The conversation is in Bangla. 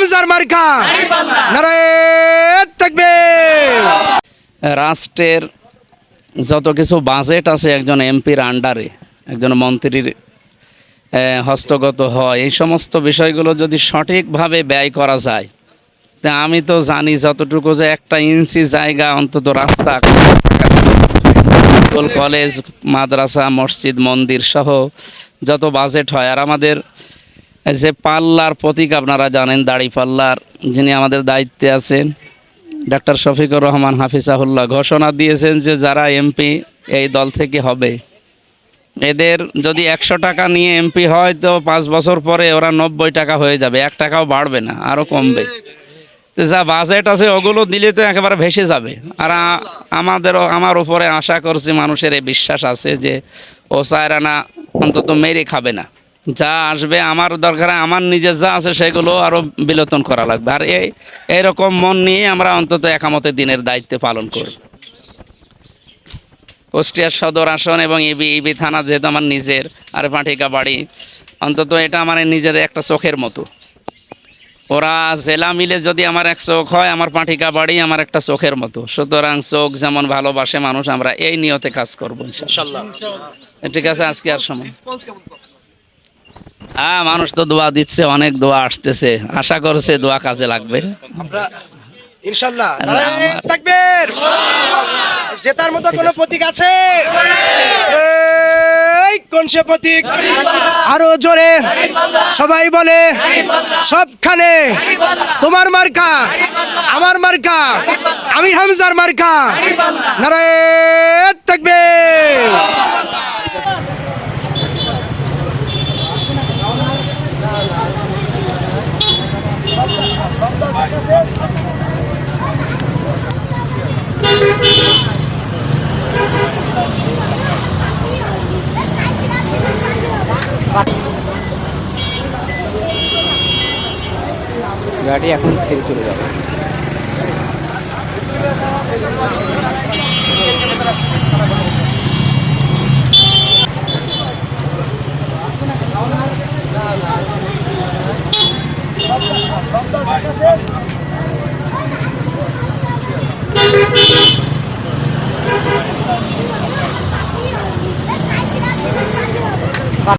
হামজার মার্কা নারায়ে তাকবীর। রাষ্ট্রের যত কিছু বাজেট আছে একজন এমপির আন্ডারে, একজন মন্ত্রীর হস্তগত হয়, এই সমস্ত বিষয়গুলো যদি সঠিকভাবে ব্যয় করা যায়, তা আমি তো জানি যতটুকু যে একটা ইঞ্চি জায়গা অন্তত রাস্তা, স্কুল, কলেজ, মাদ্রাসা, মসজিদ, মন্দির সহ যত বাজেট হয়। আর আমাদের যে পাল্লার প্রতীক আপনারা জানেন, দাড়ি পাল্লার, যিনি আমাদের দায়িত্বে আছেন ডাক্তার শফিকুর রহমান হাফিজাহুল্লাহ ঘোষণা দিয়েছেন যে যারা এমপি এই দল থেকে হবে, এদের যদি 100 টাকা নিয়ে এমপি হয় তো 5 বছর পরে ওরা 90 টাকা হয়ে যাবে, 1 টাকাও বাড়বে না, আরও কমবে। তো যা বাজেট আছে ওগুলো দিলে তো একেবারে ভেসে যাবে। আর আমার উপরে আশা করছি, মানুষের এই বিশ্বাস আছে যে ও চায়রানা অন্তত মেরে খাবে না। যা আসবে আমার দরকার, আমার নিজের যা আছে সেগুলো আরও বিলোপন করা লাগবে। আর এইরকম মন নিয়ে আমরা অন্তত একামতে দিনের দায়িত্ব পালন করব। কুষ্টিয়া সদর আসন এবং ইবি থানা যেহেতু আমার নিজের, আর পাঠিকা বাড়ি, অন্তত এটা আমার নিজের একটা চোখের মতো। ওরা জেলা মিলে যদি আমার এক চোখ হয়, আমার পাঠিকা বাড়ি আমার একটা চোখের মতো। সুতরাং চোখ যেমন ভালোবাসে মানুষ, আমরা এই নিয়তে কাজ করবো ইনশাআল্লাহ। ঠিক আছে, আজকে আর সময় মানুষ তো দোয়া দিচ্ছে, অনেক দোয়া আসতেছে, আশা করছে দোয়া কাজে লাগবে ইনশাআল্লাহ। নারায়ে তাকবীর। জেতার মতো কোনো প্রতীক আছে? এই কোন সে প্রতীক? আরো জোরে সবাই বলে, সবখানে তোমার মার্কা, আমার মার্কা, আমির হামজার মার্কা নারায়ে তাকবীর। গাড়ি এখন ছেড়ে চলে যাবে।